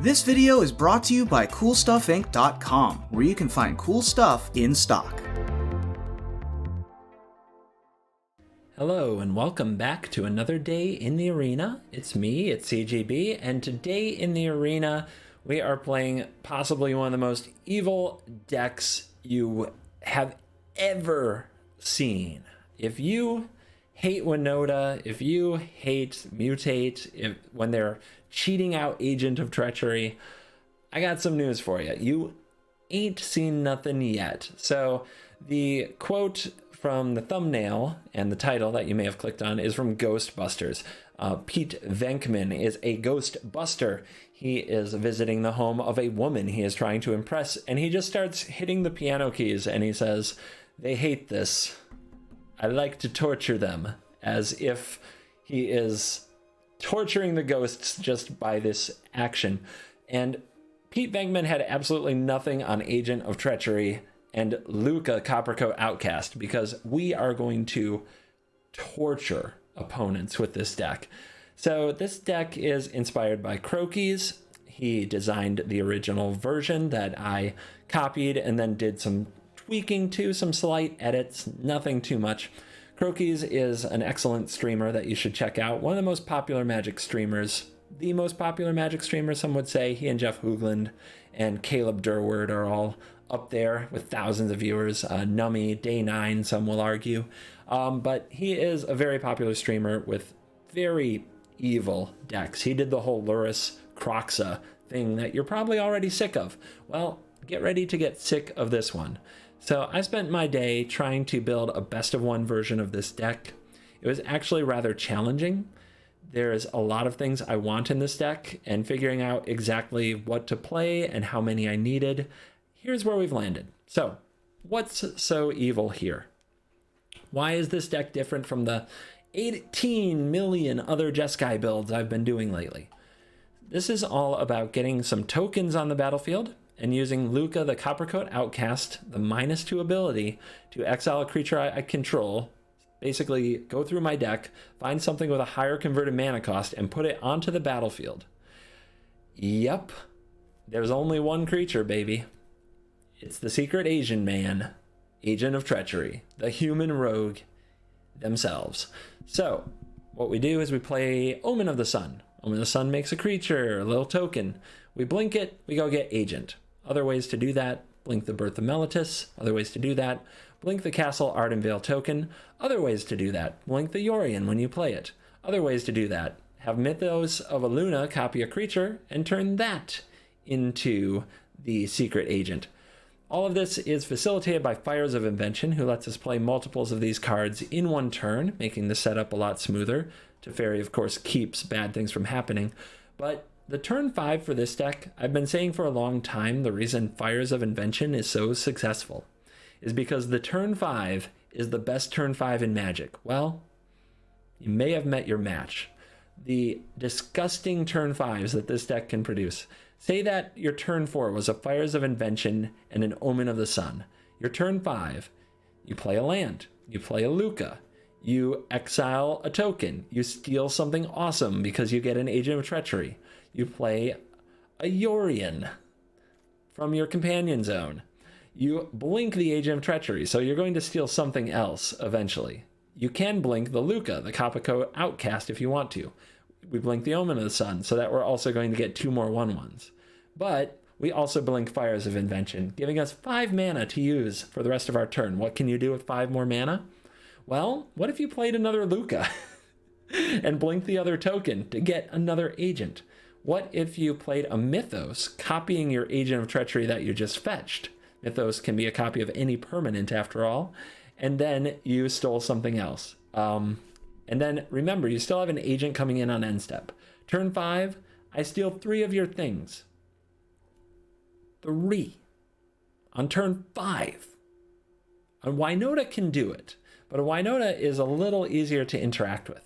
This video is brought to you by CoolStuffInc.com, where you can find cool stuff in stock. Hello and welcome back to another day in the arena. It's me, it's CGB, and today in the arena we are playing possibly one of the most evil decks you have ever seen. If you hate Winota, if you hate Mutate, when they're cheating out Agent of Treachery, I got some news for you. You ain't seen nothing yet. So the quote from the thumbnail and the title that you may have clicked on is from Ghostbusters. Pete Venkman is a ghost buster. He is visiting the home of a woman he is trying to impress, and he just starts hitting the piano keys and he says, "They hate this. I like to torture them," as if he is torturing the ghosts just by this action. And Pete Venkman had absolutely nothing on Agent of Treachery and Lucca Coppercoat Outcast, because we are going to torture opponents with this deck. So this deck is inspired by Croaky's. He designed the original version that I copied and then did some tweaking to, some slight edits, nothing too much. Croaky's is an excellent streamer that you should check out. One of the most popular Magic streamers, the most popular Magic streamer, some would say. He and Jeff Hoogland and Caleb Durward are all up there with thousands of viewers. Nummy, Day 9, some will argue. But he is a very popular streamer with very evil decks. He did the whole Luris Croxa thing that you're probably already sick of. Well, get ready to get sick of this one. So I spent my day trying to build a best of one version of this deck. It was actually rather challenging. There's a lot of things I want in this deck, and figuring out exactly what to play and how many I needed. Here's where we've landed. So what's so evil here? Why is this deck different from the 18 million other Jeskai builds I've been doing lately? This is all about getting some tokens on the battlefield and using Lucca the Coppercoat Outcast, the -2 ability, to exile a creature I control, basically go through my deck, find something with a higher converted mana cost, and put it onto the battlefield. Yep, there's only one creature, baby. It's the secret Asian man, Agent of Treachery, the human rogue themselves. So what we do is we play Omen of the Sun. Omen of the Sun makes a creature, a little token. We blink it, we go get Agent. Other ways to do that: blink the Birth of Meletis. Other ways to do that: blink the Castle Ardenvale token. Other ways to do that: blink the Yorion when you play it. Other ways to do that: have Mythos of Aluna copy a creature and turn that into the secret agent. All of this is facilitated by Fires of Invention, who lets us play multiples of these cards in one turn, making the setup a lot smoother. Teferi, of course, keeps bad things from happening. But the turn 5 for this deck, I've been saying for a long time, the reason Fires of Invention is so successful is because the turn 5 is the best turn 5 in Magic. Well, you may have met your match. The disgusting turn 5s that this deck can produce. Say that your turn 4 was a Fires of Invention and an Omen of the Sun. Your turn 5, you play a land, you play a Lucca, you exile a token, you steal something awesome because you get an Agent of Treachery, you play a Yorion from your companion zone, you blink the Agent of Treachery, so you're going to steal something else eventually. You can blink the Lucca, the Coppercoat Outcast, if you want to. We blink the Omen of the Sun, so that we're also going to get 2 more 1/1s. But we also blink Fires of Invention, giving us 5 mana to use for the rest of our turn. What can you do with 5 more mana? Well, what if you played another Lucca and blinked the other token to get another agent? What if you played a Mythos, copying your Agent of Treachery that you just fetched? Mythos can be a copy of any permanent after all. And then you stole something else. And then remember, you still have an agent coming in on end step. Turn 5, I steal 3 of your things. 3 on turn 5. A Winota can do it, but a Winota is a little easier to interact with.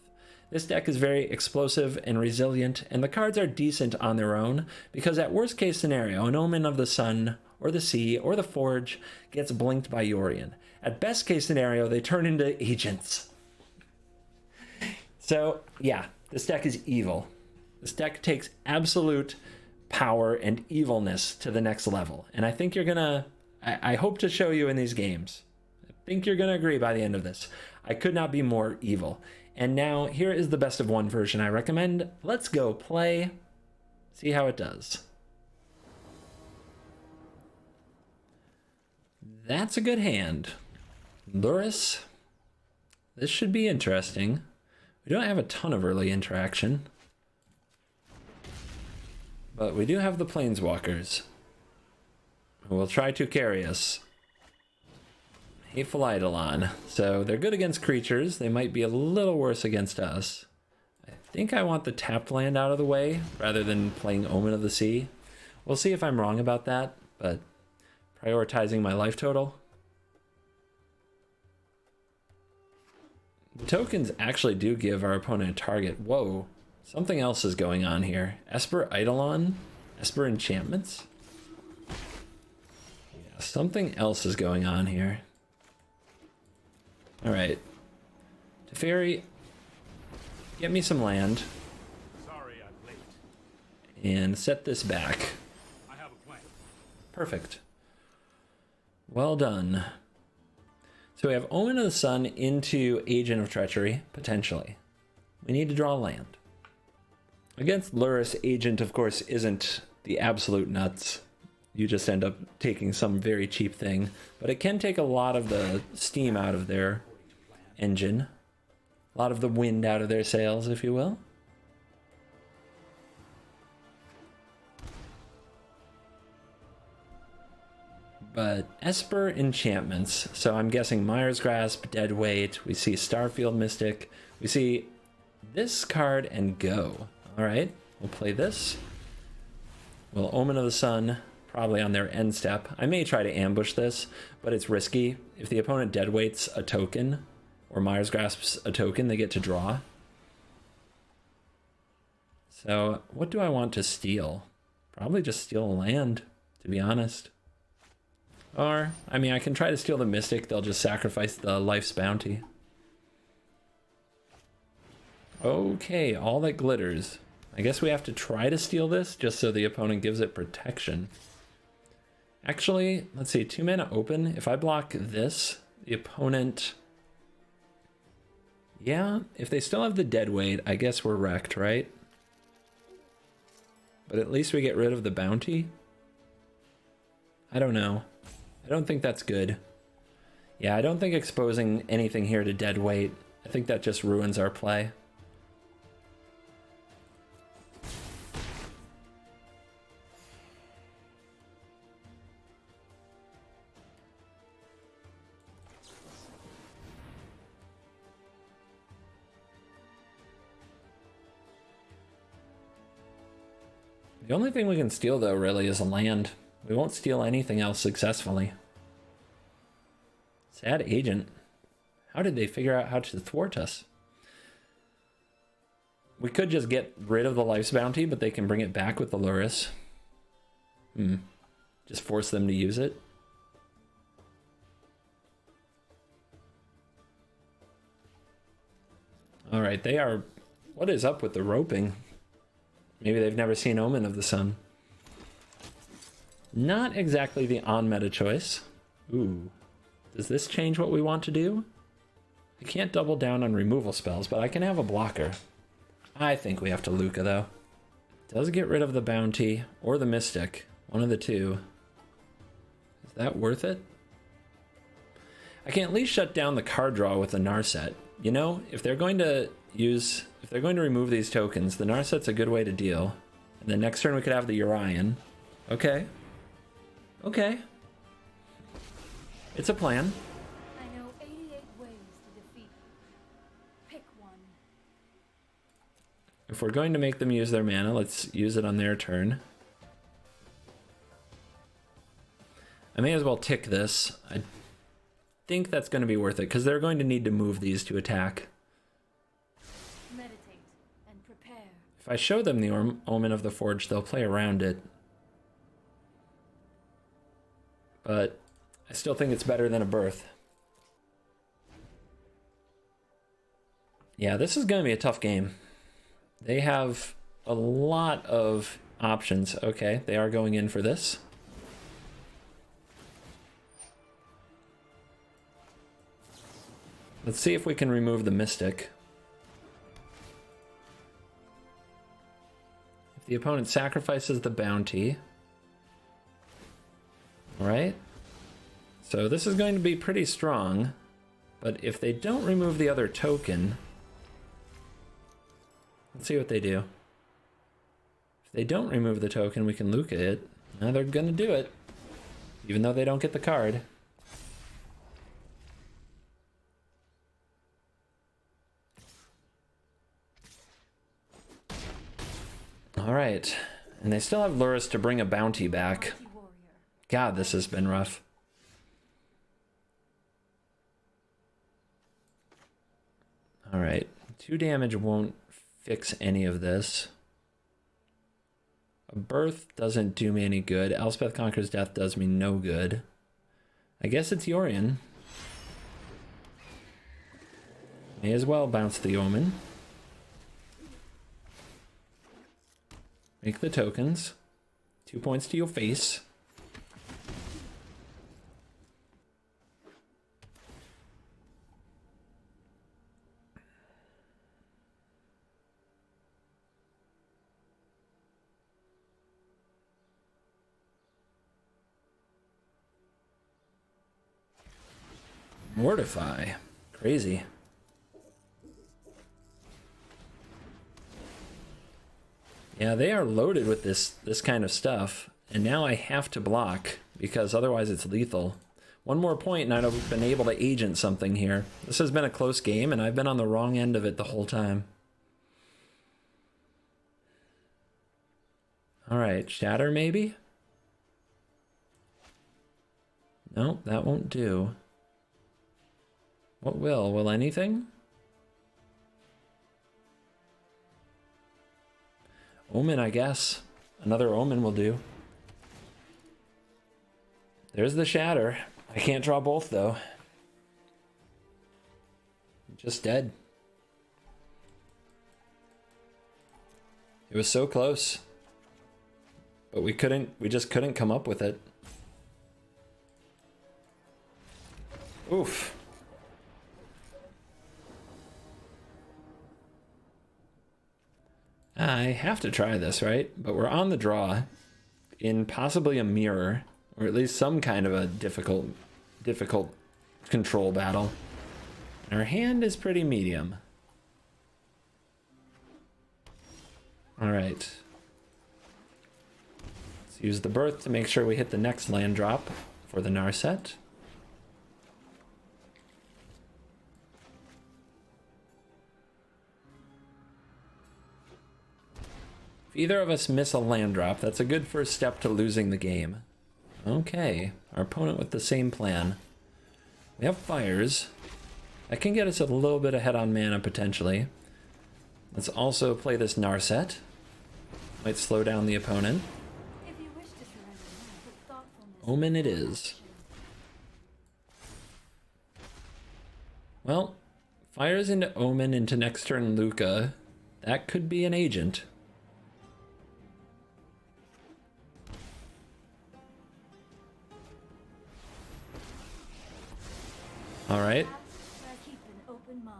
This deck is very explosive and resilient, and the cards are decent on their own, because at worst case scenario, an Omen of the Sun, or the Sea, or the Forge gets blinked by Yorion. At best case scenario, they turn into agents. So yeah, this deck is evil. This deck takes absolute power and evilness to the next level. And I think you're gonna, I hope to show you in these games. I think you're gonna agree by the end of this. I could not be more evil. And now here is the best of one version I recommend. Let's go play, see how it does. That's a good hand. Lurrus. This should be interesting. We don't have a ton of early interaction, but we do have the Planeswalkers, who will try to carry us. Hateful Eidolon. So they're good against creatures. They might be a little worse against us. I think I want the tapped land out of the way rather than playing Omen of the Sea. We'll see if I'm wrong about that, but prioritizing my life total. The tokens actually do give our opponent a target. Whoa, something else is going on here. Esper Eidolon? Esper enchantments? Yeah, something else is going on here. Alright. Teferi, get me some land. Sorry I'm late. And set this back. I have a plan. Perfect. Well done. So we have Omen of the Sun into Agent of Treachery, potentially. We need to draw land. Against Lurrus, Agent, of course, isn't the absolute nuts. You just end up taking some very cheap thing. But it can take a lot of the steam out of their engine. A lot of the wind out of their sails, if you will. But Esper enchantments, so I'm guessing Mire's Grasp, Deadweight, we see Starfield Mystic, we see this card and go. Alright, we'll play this. We'll Omen of the Sun, probably on their end step. I may try to ambush this, but it's risky. If the opponent Deadweights a token, or Mire's Grasps a token, they get to draw. So, what do I want to steal? Probably just steal a land, to be honest. Or, I mean, I can try to steal the Mystic. They'll just sacrifice the Life's Bounty. Okay, all that glitters. I guess we have to try to steal this just so the opponent gives it protection. Actually, let's see, 2 mana open. If I block this, the opponent... Yeah, if they still have the Deadweight, I guess we're wrecked, right? But at least we get rid of the bounty? I don't know. I don't think that's good. Yeah, I don't think exposing anything here to Deadweight, I think that just ruins our play. The only thing we can steal, though, really, is a land. We won't steal anything else successfully. Sad Agent. How did they figure out how to thwart us? We could just get rid of the Life's Bounty, but they can bring it back with the Lurrus. Just force them to use it. Alright, they are... What is up with the roping? Maybe they've never seen Omen of the Sun. Not exactly the on-meta choice. Ooh. Does this change what we want to do? I can't double down on removal spells, but I can have a blocker. I think we have to Lucca, though. Does get rid of the bounty or the Mystic. One of the two. Is that worth it? I can at least shut down the card draw with the Narset. You know, if they're going to remove these tokens, the Narset's a good way to deal. And then next turn we could have the Urian. Okay. Okay. It's a plan. I know 88 ways to defeat. Pick one. If we're going to make them use their mana, let's use it on their turn. I may as well tick this. I think that's going to be worth it, because they're going to need to move these to attack. Meditate and prepare. If I show them the Omen of the Forge, they'll play around it. But I still think it's better than a Birth. Yeah, this is going to be a tough game. They have a lot of options. Okay, they are going in for this. Let's see if we can remove the Mystic. If the opponent sacrifices the bounty. Alright. So this is going to be pretty strong. But if they don't remove the other token... Let's see what they do. If they don't remove the token, we can Lucca it. Now they're gonna do it. Even though they don't get the card. Alright. And they still have Luris to bring a bounty back. God, this has been rough. Alright. 2 damage won't fix any of this. A birth doesn't do me any good. Elspeth Conquers Death does me no good. I guess it's Yorion. May as well bounce the Omen. Make the tokens. 2 points to your face. Mortify. Crazy. Yeah, they are loaded with this kind of stuff. And now I have to block because otherwise it's lethal. 1 more point and I'd have been able to agent something here. This has been a close game and I've been on the wrong end of it the whole time. Alright, Shatter maybe? No, that won't do. What will? Will anything? Omen, I guess. Another Omen will do. There's the Shatter. I can't draw both, though. Just dead. It was so close. But we just couldn't come up with it. Oof. I have to try this, right? But we're on the draw in possibly a mirror, or at least some kind of a difficult control battle. And our hand is pretty medium. All right. Let's use the birth to make sure we hit the next land drop for the Narset. Either of us miss a land drop, that's a good first step to losing the game. Okay, our opponent with the same plan. We have fires. That can get us a little bit ahead on mana, potentially. Let's also play this Narset. Might slow down the opponent. If you wish to surrender now, but thoughtfulness Omen it is. Well, fires into Omen into next turn Lucca. That could be an agent. All right. keep an open mind.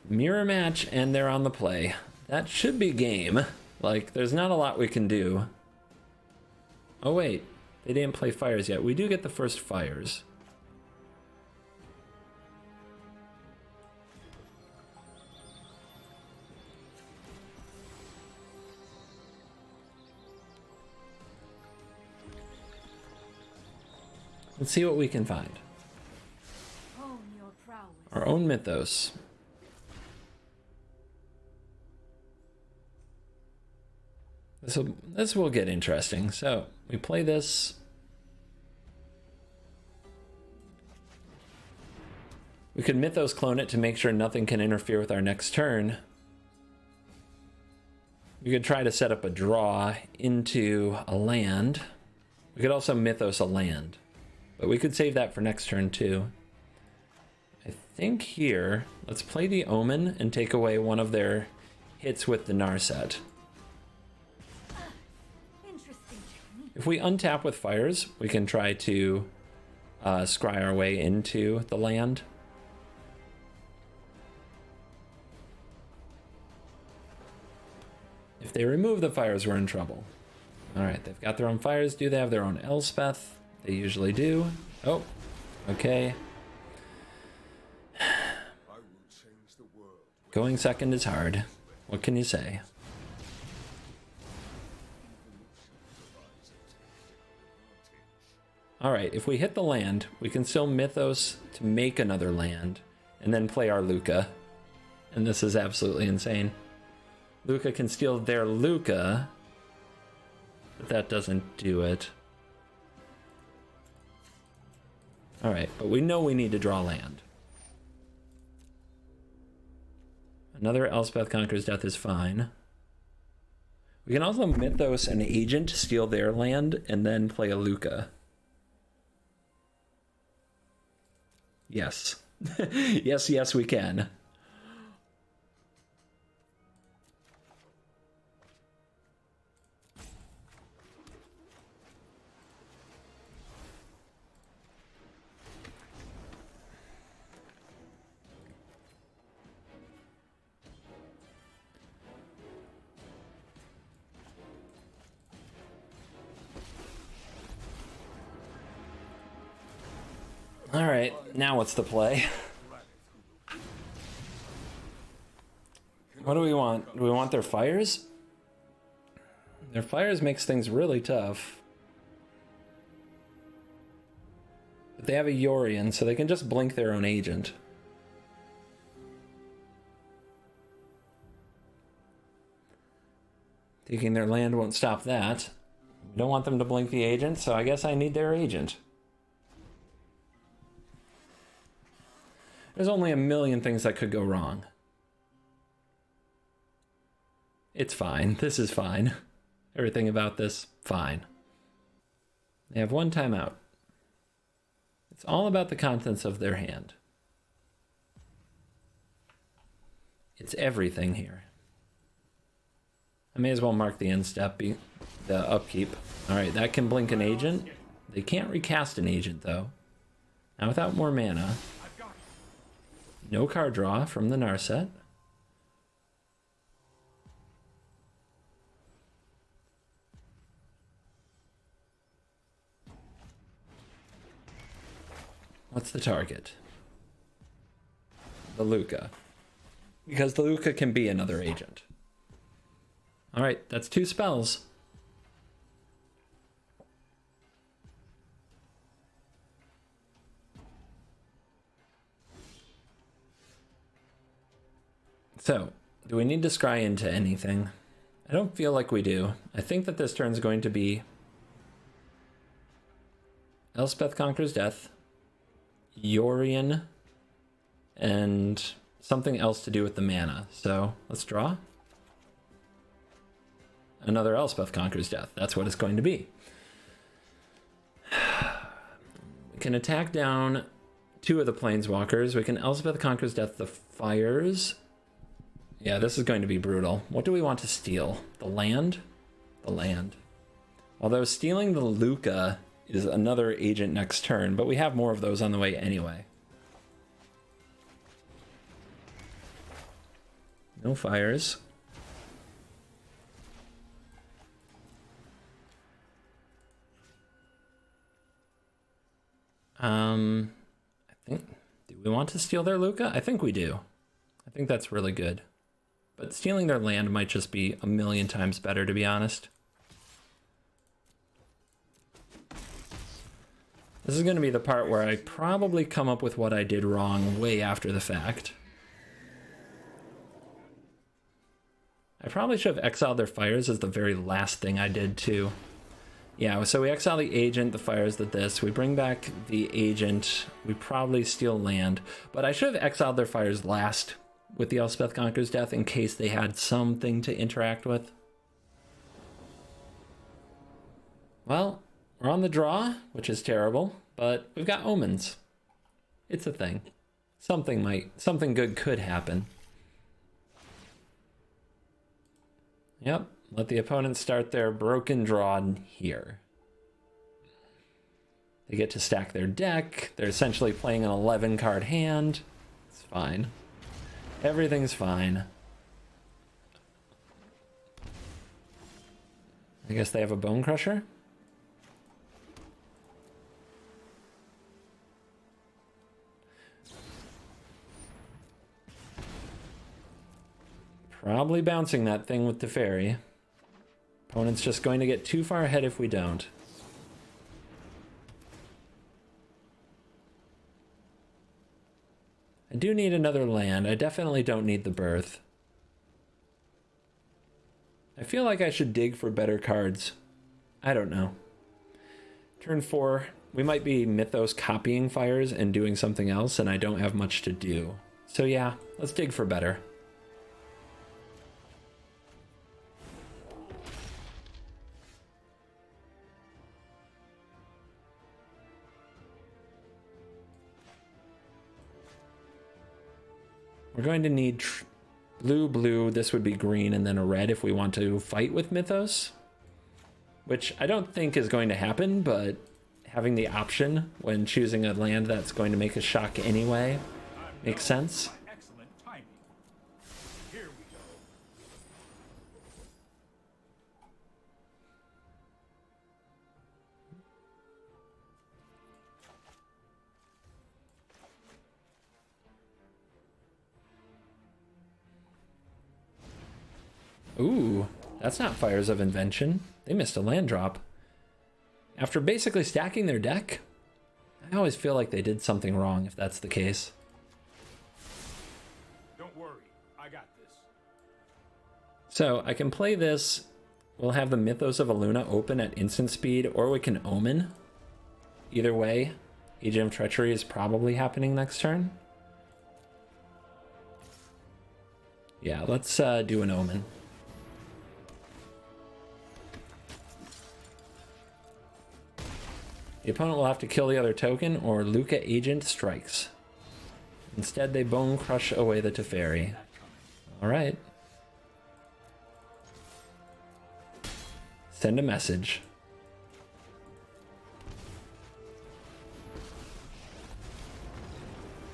Mirror match, and they're on the play. That should be game. Like, there's not a lot we can do. Oh, wait. They didn't play fires yet. We do get the first fires. Let's see what we can find. Hone your prowess. Our own mythos. This will get interesting. So we play this. We could Mythos clone it to make sure nothing can interfere with our next turn. We could try to set up a draw into a land. We could also Mythos a land. But we could save that for next turn too. I think here, let's play the Omen and take away one of their hits with the Narset. If we untap with fires, we can try to scry our way into the land. If they remove the fires, we're in trouble. All right, they've got their own fires. Do they have their own Elspeth? They usually do. Oh, okay. Going second is hard. What can you say? All right, if we hit the land, we can still Mythos to make another land and then play our Lucca. And this is absolutely insane. Lucca can steal their Lucca, but that doesn't do it. All right, but we know we need to draw land. Another Elspeth Conquers Death is fine. We can also Mythos an agent, steal their land, and then play a Lucca. Yes. Yes, we can. All right, now what's the play? What do we want? Do we want their fires? Their fires makes things really tough. But they have a Yorion, so they can just blink their own agent. Taking their land won't stop that. We don't want them to blink the agent, so I guess I need their agent. There's only a million things that could go wrong. It's fine. This is fine. Everything about this, fine. They have one timeout. It's all about the contents of their hand. It's everything here. I may as well mark the end step, the upkeep. All right, that can blink an agent. They can't recast an agent, though. Now, without more mana... No card draw from the Narset. What's the target? The Lucca. Because the Lucca can be another agent. Alright, that's 2 spells. So, do we need to scry into anything? I don't feel like we do. I think that this turn's going to be Elspeth Conquers Death, Yorion, and something else to do with the mana. So, let's draw. Another Elspeth Conquers Death. That's what it's going to be. We can attack down 2 of the Planeswalkers. We can Elspeth Conquers Death the Fires. Yeah, this is going to be brutal. What do we want to steal? The land? The land. Although stealing the Lucca is another agent next turn, but we have more of those on the way anyway. No fires. I think... Do we want to steal their Lucca? I think we do. I think that's really good. But stealing their land might just be a million times better, to be honest. This is going to be the part where I probably come up with what I did wrong way after the fact. I probably should have exiled their fires as the very last thing I did, too. Yeah, so we exile the agent, the fires, the this. We bring back the agent. We probably steal land. But I should have exiled their fires last with the Elspeth Conquers Death in case they had something to interact with. Well, we're on the draw, which is terrible, but we've got omens. It's a thing. Something good could happen. Yep, let the opponent start their broken draw here. They get to stack their deck. They're essentially playing an 11 card hand. It's fine. Everything's fine. I guess they have a Bone Crusher. Probably bouncing that thing with the fairy. Opponent's just going to get too far ahead if we don't. I do need another land. I definitely don't need the birth. I feel like I should dig for better cards. I don't know. Turn 4, we might be Mythos copying fires and doing something else, and I don't have much to do. So yeah, let's dig for better. We're going to need blue, blue. This would be green, and then a red if we want to fight with Mythos. Which I don't think is going to happen, but having the option when choosing a land that's going to make a shock anyway makes sense. Excellent timing. Here we go. Ooh, that's not Fires of Invention. They missed a land drop. After basically stacking their deck, I always feel like they did something wrong if that's the case. Don't worry, I got this. So I can play this. We'll have the Mythos of Aluna open at instant speed, or we can Omen. Either way, Agent of Treachery is probably happening next turn. Yeah, let's do an Omen. The opponent will have to kill the other token, or Lucca Agent strikes. Instead, they Bone Crush away the Teferi. Alright. Send a message.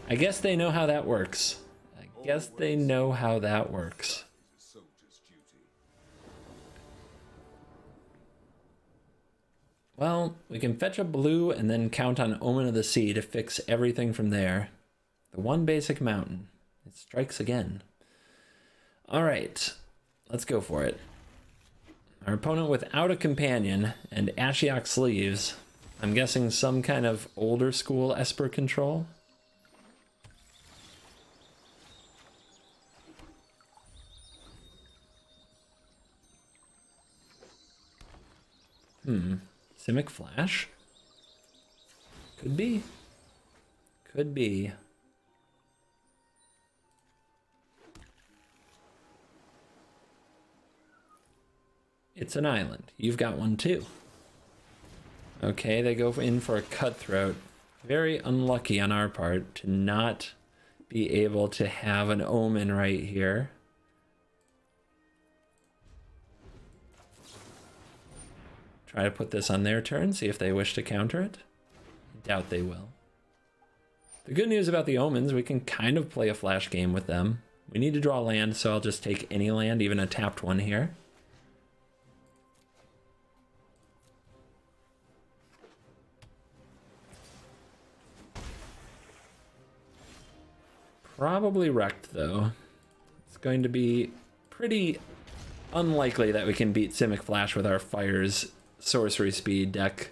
I guess they know how that works. I guess they know how that works. Well, we can fetch a blue and then count on Omen of the Sea to fix everything from there. The one basic mountain. It strikes again. Alright, let's go for it. Our opponent without a companion and Ashiok sleeves. I'm guessing some kind of older school Esper control. Simic Flash? Could be. Could be. It's an island. You've got one too. Okay, they go in for a Cutthroat. Very unlucky on our part to not be able to have an Omen right here. Try to put this on their turn, see if they wish to counter it. I doubt they will. The good news about the Omens, we can kind of play a flash game with them. We need to draw land, so I'll just take any land, even a tapped one here. Probably wrecked, though. It's going to be pretty unlikely that we can beat Simic Flash with our Fire's sorcery speed deck.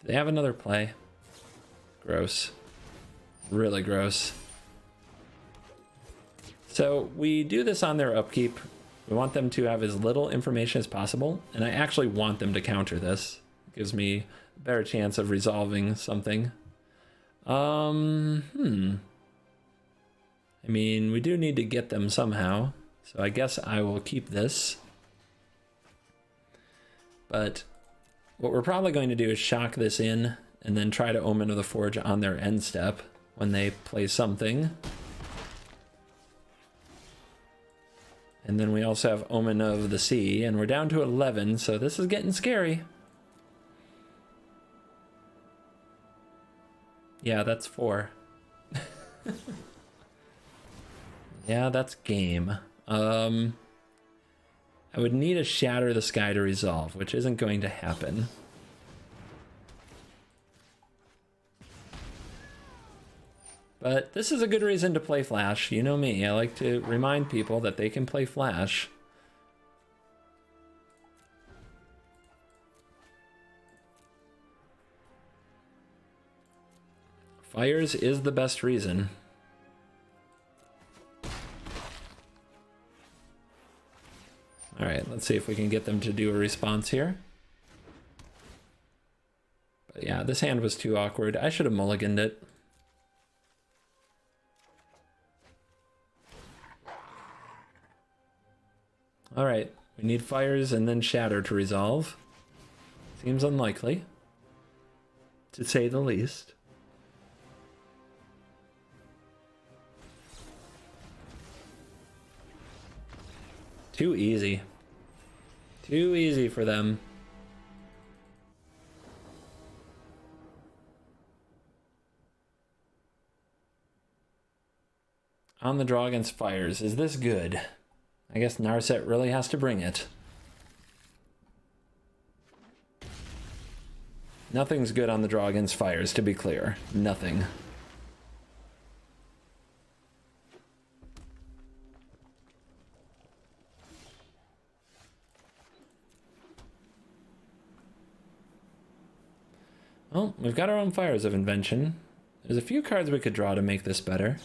Do they have another play? Gross. Really gross. So we do this on their upkeep. We want them to have as little information as possible, and I actually want them to counter this. It gives me a better chance of resolving something. I mean, we do need to get them somehow, so I guess I will keep this. But what we're probably going to do is shock this in and then try to Omen of the Forge on their end step when they play something. And then we also have Omen of the Sea, and we're down to 11, so this is getting scary. Yeah, that's 4. Yeah, that's game. I would need a Shatter the Sky to resolve, which isn't going to happen. But this is a good reason to play Flash. You know me, I like to remind people that they can play Flash. Fires is the best reason. Alright, let's see if we can get them to do a response here. But yeah, this hand was too awkward. I should have mulliganed it. Alright, we need fires and then shatter to resolve. Seems unlikely, to say the least. Too easy. Too easy for them. On the draw against fires. Is this good? I guess Narset really has to bring it. Nothing's good on the draw against fires, to be clear. Nothing. Well, we've got our own Fires of Invention. There's a few cards we could draw to make this better.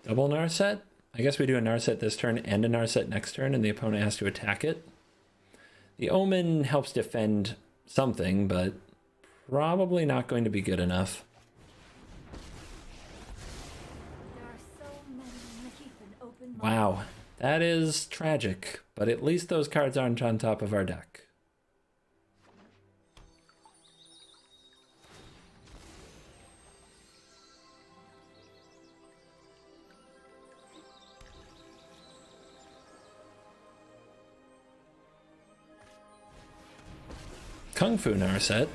Double Narset? I guess we do a Narset this turn and a Narset next turn, and the opponent has to attack it. The Omen helps defend something, but probably not going to be good enough. There are so many that keep an open mind. Wow, that is tragic, but at least those cards aren't on top of our deck. Kung Fu Narset.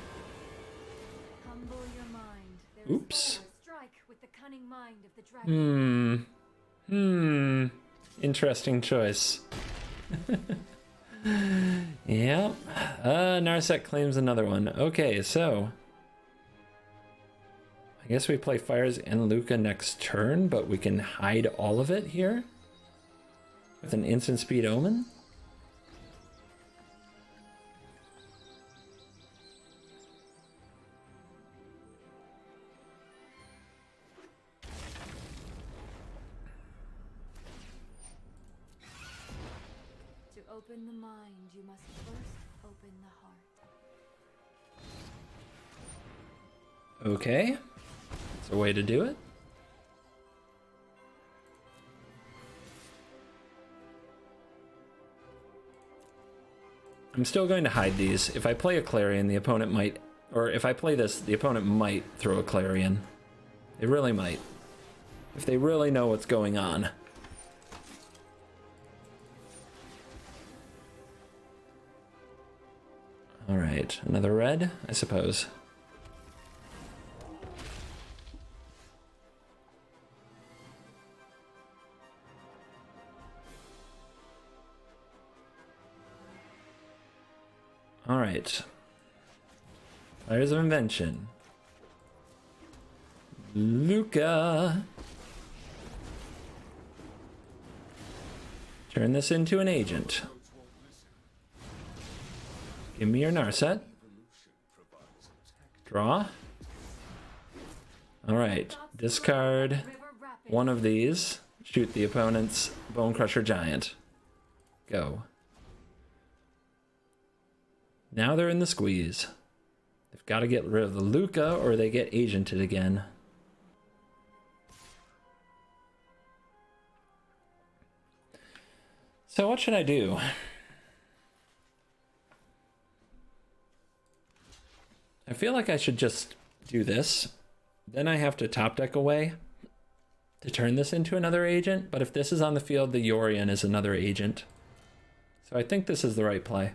Humble your mind. There is Oops. power strike with the cunning mind of the dragon. Interesting choice. Yep. Narset claims another one. Okay, so I guess we play Fires and Lucca next turn, but we can hide all of it here with an instant speed Omen. To open the mind, you must first open the heart. Okay. That's a way to do it. I'm still going to hide these. If I play a Clarion, the opponent might... Or if I play this, the opponent might throw a Clarion. They really might. If they really know what's going on. Alright, another red, I suppose. Alright. Fires of Invention. Lucca. Turn this into an agent. Give me your Narset. Draw. Alright, discard one of these. Shoot the opponent's Bone Crusher Giant. Go. Now they're in the squeeze. They've got to get rid of the Lucca or they get agented again. So what should I do? feel like I should just do this. Then I have to top deck away to turn this into another agent. But if this is on the field, the Yorion is another agent. So I think this is the right play.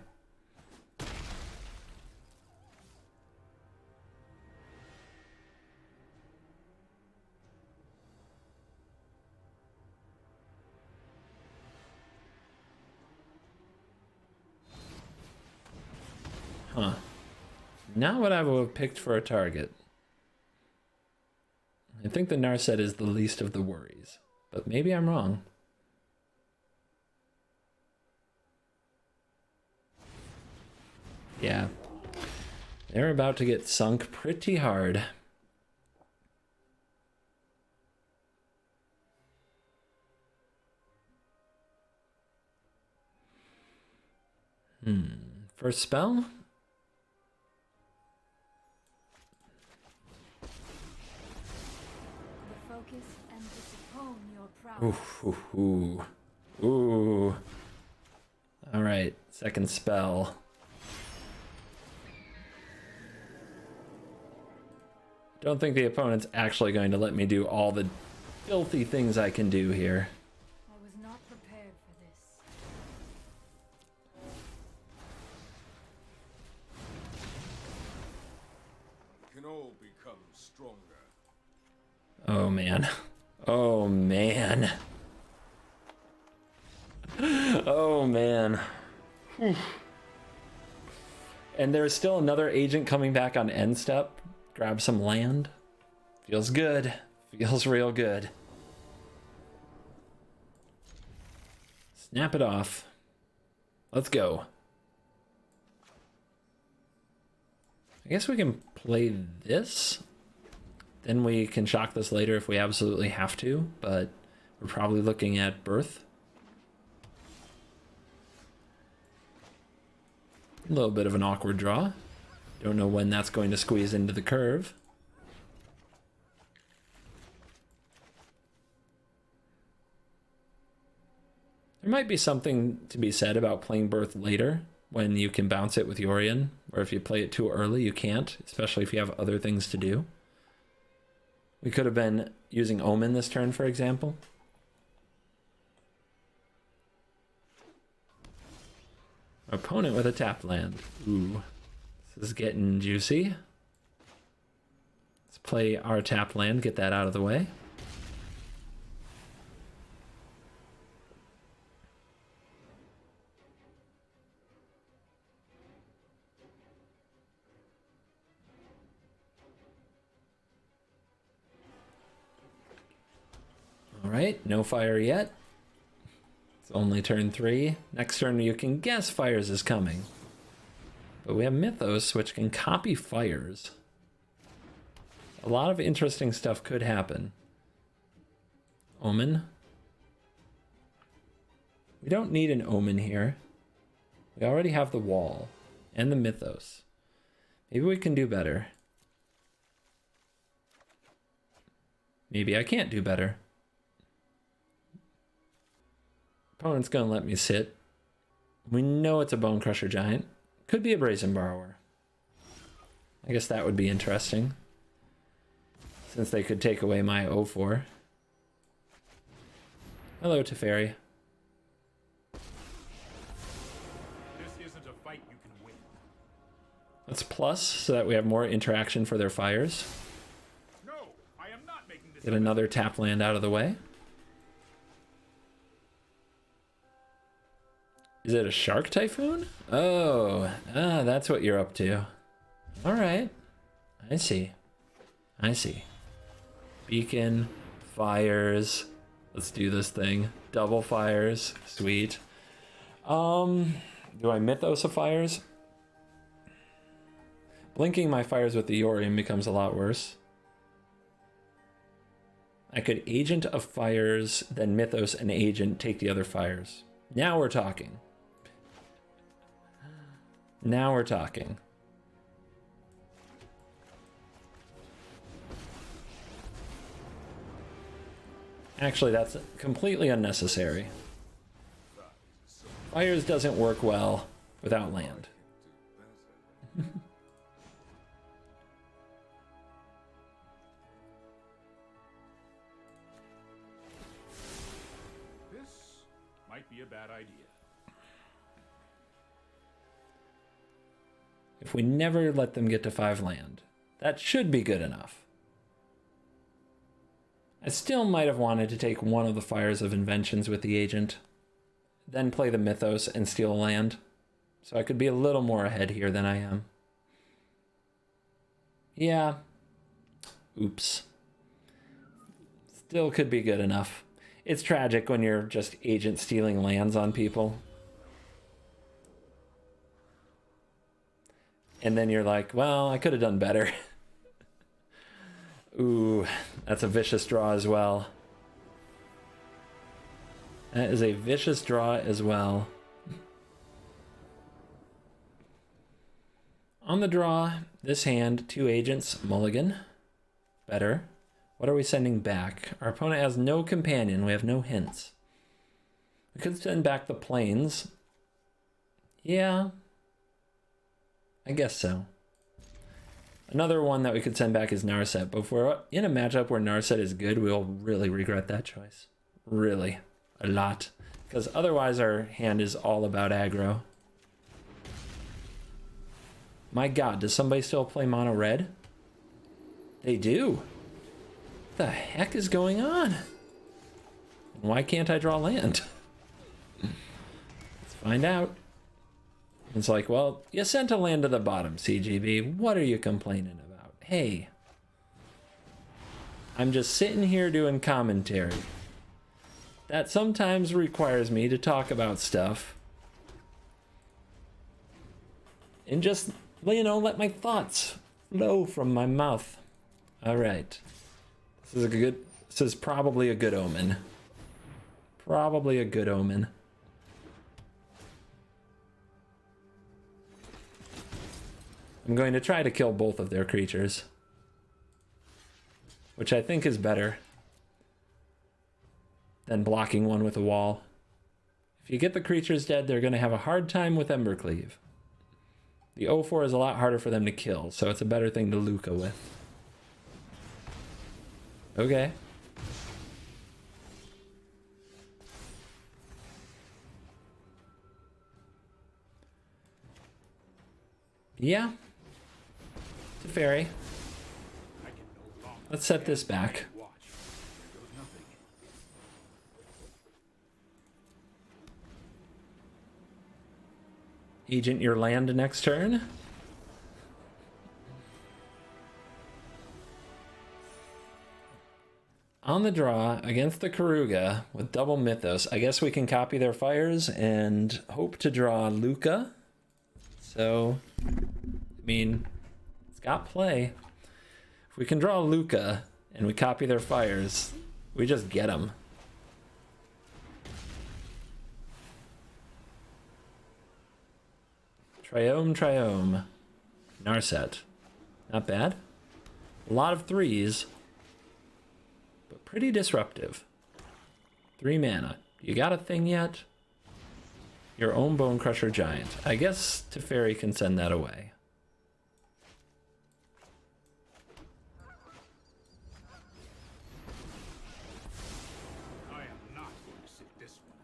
Huh. Not what I would have picked for a target. I think the Narset is the least of the worries, but maybe I'm wrong. Yeah. They're about to get sunk pretty hard. First spell? Ooh. All right, second spell. Don't think the opponent's actually going to let me do all the filthy things I can do here. I was not prepared for this. Can all become stronger. Oh man. Oh man. Oh man. Whew. And there's still another agent coming back on end step. Grab some land. Feels good. Feels real good. Snap it off. Let's go. I guess we can play this. Then we can shock this later if we absolutely have to, but we're probably looking at birth. A little bit of an awkward draw. Don't know when that's going to squeeze into the curve. There might be something to be said about playing birth later when you can bounce it with Yorion, or if you play it too early, you can't, especially if you have other things to do. We could have been using Omen this turn, for example. Opponent with a tapped land. Ooh, this is getting juicy. Let's play our tapped land, get that out of the way. All right, no fire yet. It's only turn 3. Next turn you can guess fires is coming. But we have Mythos, which can copy fires. A lot of interesting stuff could happen. Omen. We don't need an Omen here. We already have the wall and the Mythos. Maybe we can do better. Maybe I can't do better. Opponent's gonna let me sit. We know it's a Bone Crusher Giant. Could be a Brazen Borrower. I guess that would be interesting, since they could take away my 0-4. Hello, Teferi. This isn't a fight you can win. Let's plus so that we have more interaction for their fires. No, I am not making this. Get another tap land out of the way. Is it a Shark Typhoon? Oh, that's what you're up to. All right. I see. I see. Beacon, fires. Let's do this thing. Double fires. Sweet. Do I Mythos of fires? Blinking my fires with the Yorion becomes a lot worse. I could Agent of Fires, then Mythos and Agent, take the other fires. Now we're talking. Now we're talking. Actually, that's completely unnecessary. Fires doesn't work well without land. might be a bad idea. If we never let them get to 5 land, that should be good enough. I still might have wanted to take one of the Fires of Inventions with the agent, then play the Mythos and steal a land, so I could be a little more ahead here than I am. Yeah. Oops. Still could be good enough. It's tragic when you're just agent stealing lands on people. And then you're like, well, I could have done better. Ooh, that's a vicious draw as well. That is a vicious draw as well. On the draw, this hand, 2 agents, mulligan. Better. What are we sending back? Our opponent has no companion. We have no hints. We could send back the plains. Yeah. I guess so. Another one that we could send back is Narset, but if we're in a matchup where Narset is good, we'll really regret that choice. Really. A lot. Because otherwise our hand is all about aggro. My god, does somebody still play mono red? They do. What the heck is going on? Why can't I draw land? Let's find out. It's like, well, you sent a land to the bottom, CGB. What are you complaining about? Hey. I'm just sitting here doing commentary. That sometimes requires me to talk about stuff. And just, you know, let my thoughts flow from my mouth. All right. This is probably a good omen. Probably a good omen. I'm going to try to kill both of their creatures, which I think is better than blocking one with a wall. If you get the creatures dead, they're going to have a hard time with Embercleave. The 0/4 is a lot harder for them to kill, so it's a better thing to Lucca with. Okay. Yeah. It's a fairy. Let's set this back. Agent your land next turn. On the draw against the Karuga with double Mythos, I guess we can copy their fires and hope to draw Lucca. So, I mean, it's got play. If we can draw Lucca and we copy their fires, we just get them. Triome. Narset. Not bad. A lot of 3s, but pretty disruptive. 3 mana. You got a thing yet? Your own Bone Crusher Giant. I guess Teferi can send that away. I am not going to sit this one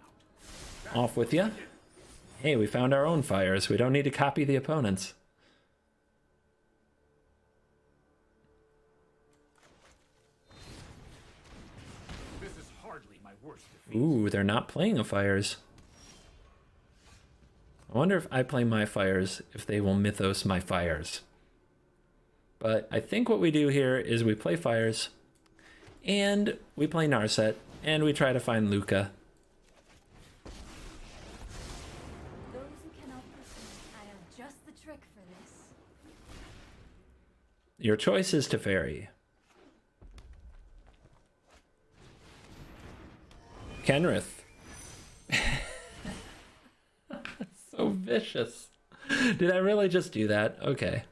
out. Off with ya. Hey, we found our own fires. We don't need to copy the opponents. This is hardly my worst defeat. Ooh, they're not playing a fires. I wonder if I play my fires, if they will Mythos my fires. But I think what we do here is we play fires, and we play Narset, and we try to find Lucca. Those who cannot proceed, I have just the trick for this. Your choice is Teferi. Kenrith. So vicious. Did I really just do that? Okay.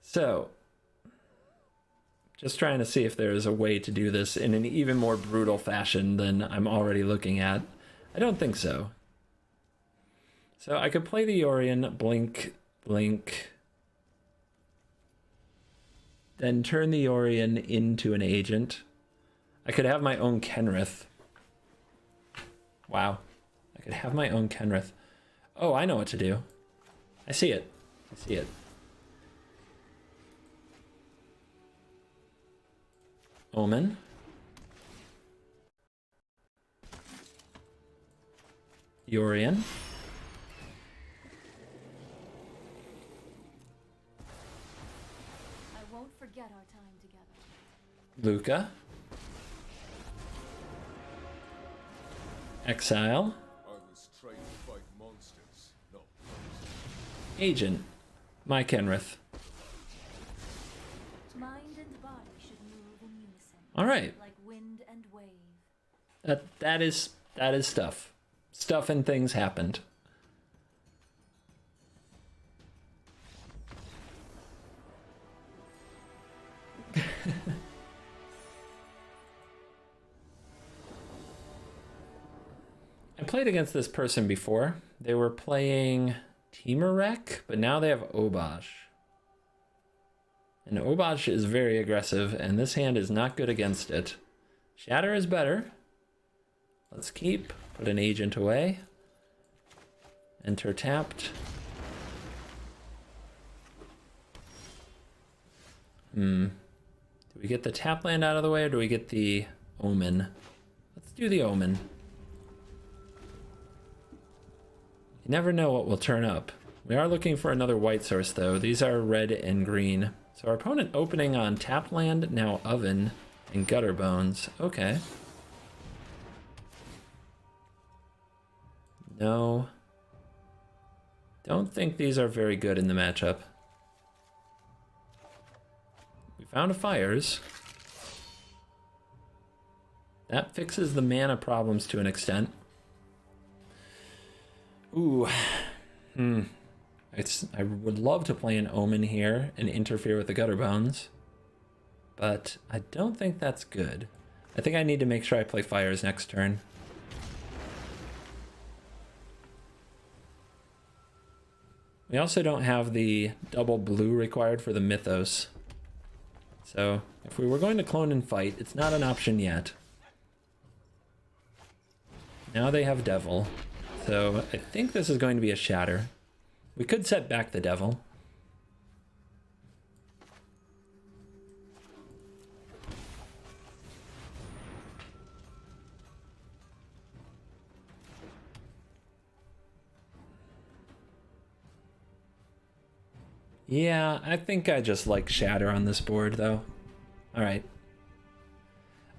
So, just trying to see if there is a way to do this in an even more brutal fashion than I'm already looking at. I don't think so. So I could play the Yorion, blink, then turn the Yorion into an agent. I could have my own Kenrith. Wow. could have my own Kenrith. Oh, I know what to do. I see it. I see it. Omen. Yorion. I won't forget our time together. Lucca. Exile. I was trained to fight monsters, not Agent. My Kenrith. Mind and body should move in unison. All right. Like wind and wave. That is stuff. Stuff and things happened. I played against this person before. They were playing Teamerek, but now they have Obosh. And Obosh is very aggressive, and this hand is not good against it. Shatter is better. Let's keep. Put an agent away. Enter tapped. Do we get the tap land out of the way, or do we get the Omen? Let's do the Omen. You never know what will turn up. We are looking for another white source, though. These are red and green. So our opponent opening on tap land, now Oven, and Gutter Bones. Okay. No. Don't think these are very good in the matchup. We found a Fires. That fixes the mana problems to an extent. Ooh. I would love to play an Omen here and interfere with the Gutter Bones, but I don't think that's good. I think I need to make sure I play Fires next turn. We also don't have the double blue required for the Mythos. So if we were going to clone and fight, it's not an option yet. Now they have Devil. So I think this is going to be a Shatter. We could set back the Devil. Yeah, I think I just like Shatter on this board, though. Alright.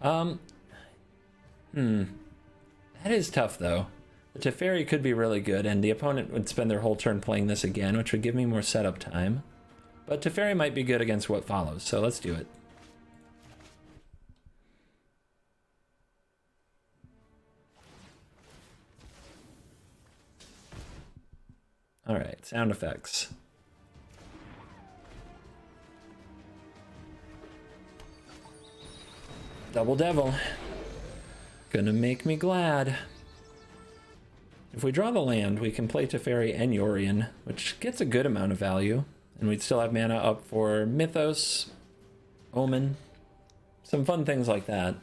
That is tough, though. The Teferi could be really good, and the opponent would spend their whole turn playing this again, which would give me more setup time. But Teferi might be good against what follows, so let's do it. Alright, sound effects. Double Devil. Gonna make me glad. If we draw the land, we can play Teferi and Yorion, which gets a good amount of value, and we'd still have mana up for Mythos, Omen, some fun things like that.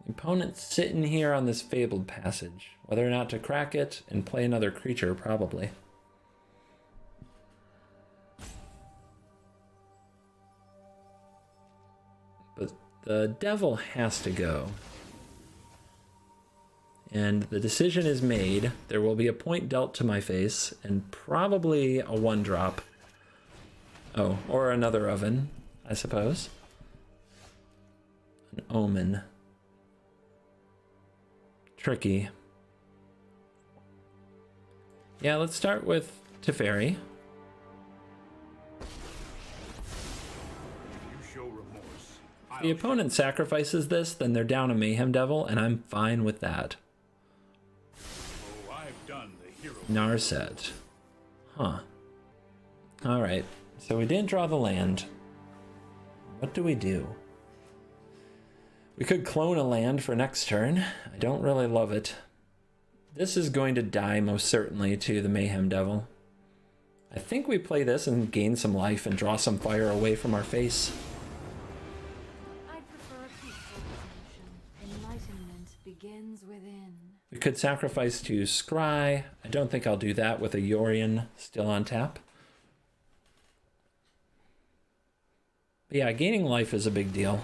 The opponent's sitting here on this Fabled Passage, whether or not to crack it and play another creature, probably. But the Devil has to go. And the decision is made. There will be a point dealt to my face, and probably a 1-drop. Oh, or another Oven, I suppose. An Omen. Tricky. Yeah, let's start with Teferi. You show remorse. If the opponent sacrifices this, then they're down a Mayhem Devil, and I'm fine with that. Oh, I've done the hero. Narset. Huh. Alright, so we didn't draw the land. What do we do? We could clone a land for next turn. I don't really love it. This is going to die most certainly to the Mayhem Devil. I think we play this and gain some life and draw some fire away from our face. I'd prefer a peaceful resolution. Enlightenment begins within. We could sacrifice to Scry. I don't think I'll do that with a Yorion still on tap. But yeah, gaining life is a big deal.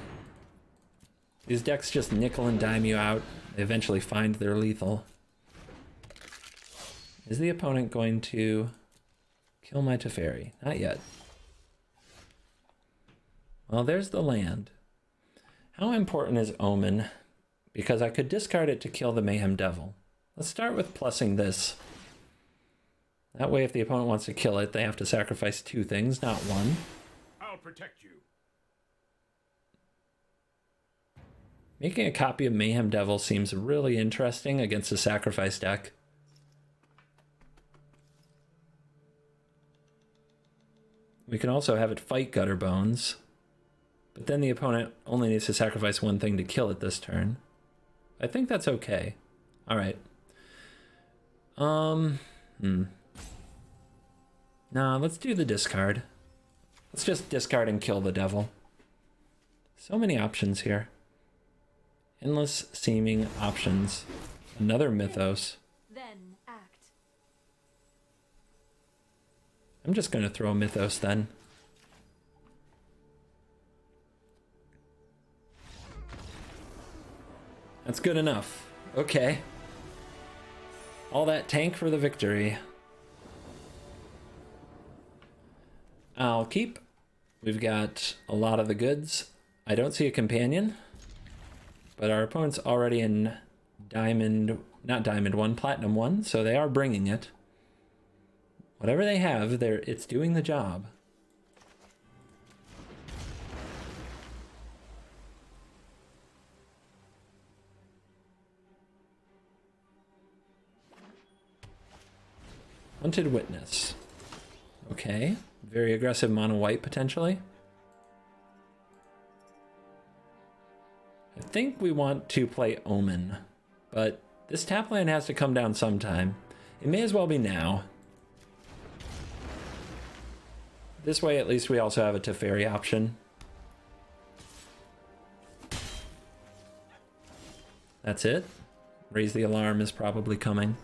These decks just nickel and dime you out. They eventually find their lethal. Is the opponent going to kill my Teferi? Not yet. Well, there's the land. How important is Omen? Because I could discard it to kill the Mayhem Devil. Let's start with plussing this. That way, if the opponent wants to kill it, they have to sacrifice 2 things, not 1. I'll protect you. Making a copy of Mayhem Devil seems really interesting against a sacrifice deck. We can also have it fight Gutter Bones, but then the opponent only needs to sacrifice 1 thing to kill it this turn. I think that's okay. All right. Nah, let's do the discard. Let's just discard and kill the devil. So many options here. Endless seeming options. Another Mythos. Then act. I'm just going to throw a Mythos then. That's good enough. Okay. All that tank for the victory. I'll keep. We've got a lot of the goods. I don't see a companion, but our opponent's already in not Diamond 1, Platinum 1, so they are bringing it. Whatever they have, it's doing the job. Hunted Witness. Okay. Very aggressive mono white potentially. I think we want to play Omen, but this tap land has to come down sometime. It may as well be now. This way at least we also have a Teferi option. That's it. Raise the Alarm is probably coming.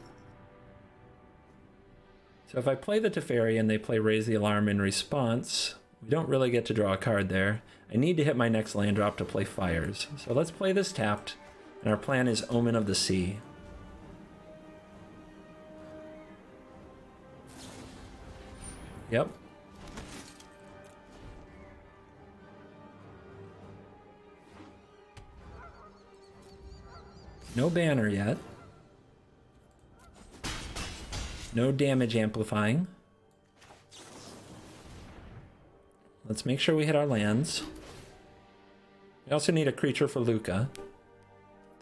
So if I play the Teferi and they play Raise the Alarm in response, we don't really get to draw a card there. I need to hit my next land drop to play Fires. So let's play this tapped, and our plan is Omen of the Sea. Yep. No banner yet. No damage amplifying. Let's make sure we hit our lands. We also need a creature for Lucca.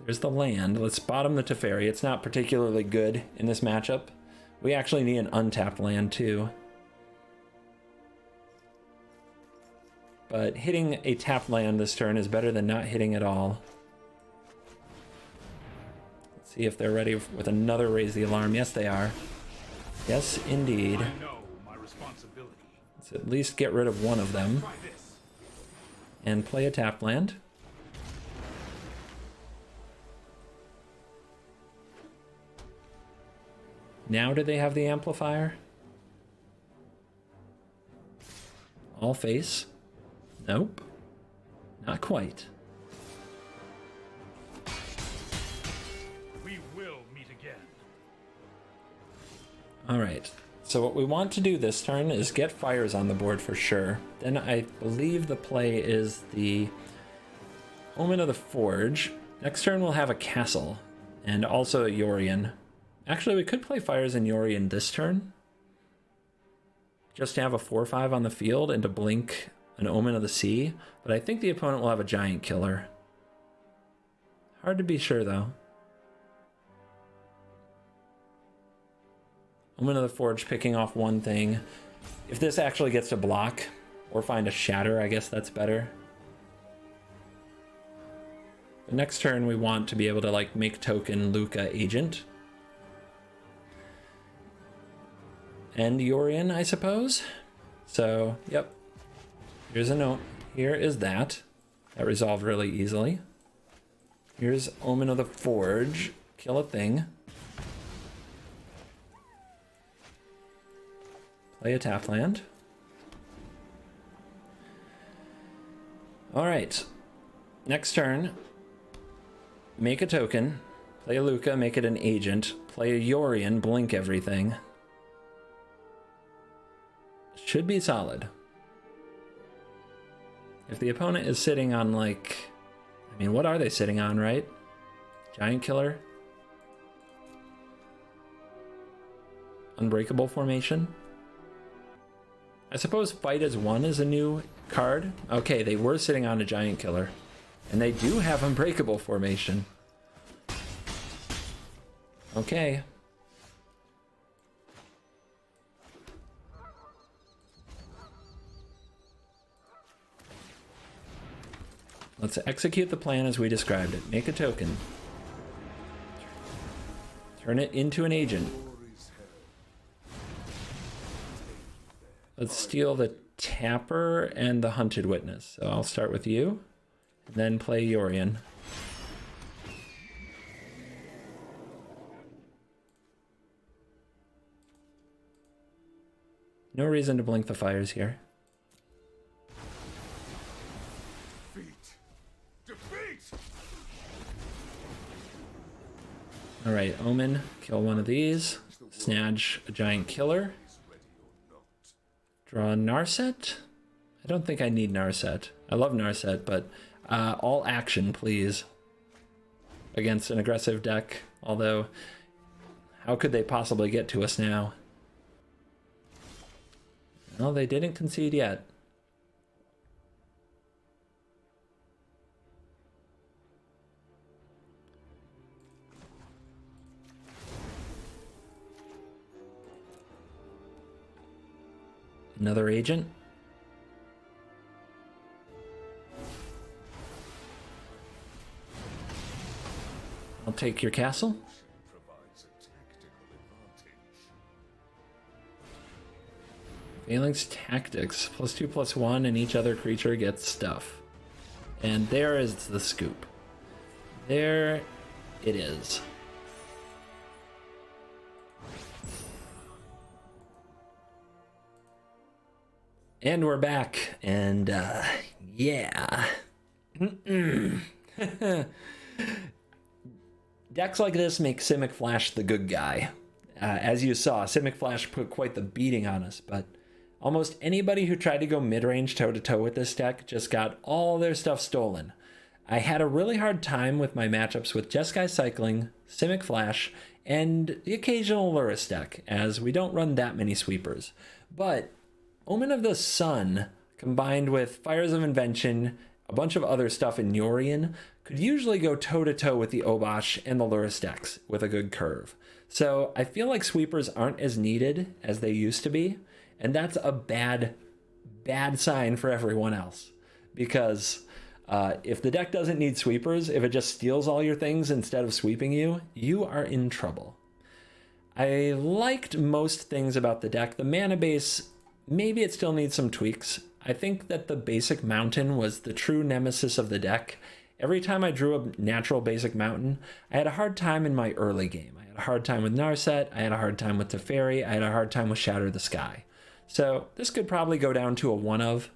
There's the land. Let's bottom the Teferi. It's not particularly good in this matchup. We actually need an untapped land too. But hitting a tapped land this turn is better than not hitting at all. Let's see if they're ready with another Raise the Alarm. Yes, they are. Yes, indeed. I know my responsibility. Let's at least get rid of one of them. Try this. And play a tapped land. Now do they have the amplifier? All face? Nope. Not quite. We will meet again. Alright, so what we want to do this turn is get Fires on the board for sure. Then I believe the play is the Omen of the Forge. Next turn we'll have a Castle, and also a Yorion. Actually, we could play Fires and Yorion this turn, just to have a 4/5 on the field and to blink an Omen of the Sea, but I think the opponent will have a Giant Killer. Hard to be sure though. Omen of the Forge picking off one thing. If this actually gets to block or find a Shatter, I guess that's better. The next turn we want to be able to like make token Lucca Agent. And Yorion, I suppose. So, yep. Here's a note. Here is that. That resolved really easily. Here's Omen of the Forge. Kill a thing. Play a tap land. Alright. Next turn. Make a token. Play a Lucca, make it an agent. Play a Yorion, blink everything. Should be solid. If the opponent is sitting on, like... I mean, what are they sitting on, right? Giant Killer? Unbreakable Formation? I suppose Fight as One is a new card. Okay, they were sitting on a Giant Killer. And they do have Unbreakable Formation. Okay. Let's execute the plan as we described it. Make a token. Turn it into an agent. Let's steal the Tapper and the Hunted Witness. So I'll start with you, then play Yorion. No reason to blink the fires here. Alright, Omen, kill one of these. Snatch a Giant Killer. Draw Narset? I don't think I need Narset. I love Narset, but all action, please. Against an aggressive deck. Although, how could they possibly get to us now? Well, they didn't concede yet. Another agent. I'll take your castle. Phalanx Tactics, +2/+1, and each other creature gets stuff. And there is the scoop. There it is. And we're back, and yeah. Decks like this make Simic Flash the good guy. As you saw, Simic Flash put quite the beating on us, but almost anybody who tried to go mid-range toe-to-toe with this deck just got all their stuff stolen. I had a really hard time with my matchups with Jeskai Cycling, Simic Flash, and the occasional Lurrus deck, as we don't run that many sweepers. But Omen of the Sun, combined with Fires of Invention, a bunch of other stuff in Yorion, could usually go toe-to-toe with the Obosh and the Lurrus decks with a good curve. So I feel like sweepers aren't as needed as they used to be, and that's a bad sign for everyone else. Because if the deck doesn't need sweepers, if it just steals all your things instead of sweeping you, you are in trouble. I liked most things about the deck. The mana base, maybe it still needs some tweaks. I think that the basic mountain was the true nemesis of the deck. Every time I drew a natural basic mountain, I had a hard time in my early game. I had a hard time with Narset, I had a hard time with Teferi, I had a hard time with Shatter the Sky. So this could probably go down to a 1 of,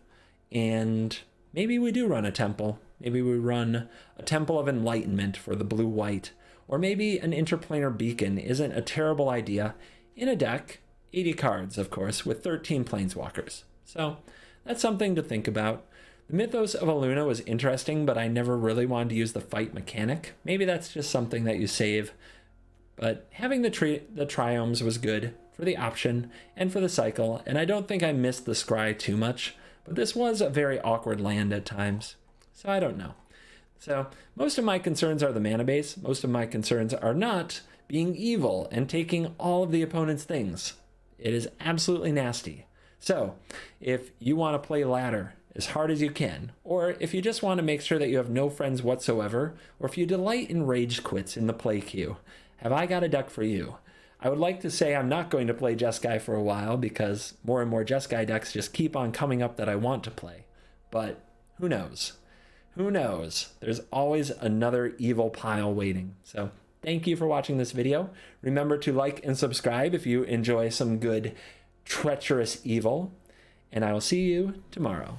and maybe we do run a temple. Maybe we run a Temple of Enlightenment for the blue-white, or maybe an Interplanar Beacon isn't a terrible idea in a deck, 80 cards, of course, with 13 Planeswalkers. So that's something to think about. The Mythos of Aluna was interesting, but I never really wanted to use the fight mechanic. Maybe that's just something that you save. But having the Triomes was good for the option and for the cycle, and I don't think I missed the Scry too much, but this was a very awkward land at times. So I don't know. So most of my concerns are the mana base. Most of my concerns are not being evil and taking all of the opponent's things. It is absolutely nasty. So if you want to play ladder as hard as you can, or if you just want to make sure that you have no friends whatsoever, or if you delight in rage quits in the play queue, have I got a deck for you? I would like to say I'm not going to play Jeskai for a while because more and more Jeskai decks just keep on coming up that I want to play, but who knows? who knows? There's always another evil pile waiting. So thank you for watching this video. Remember to like and subscribe if you enjoy some good treacherous evil, and I will see you tomorrow.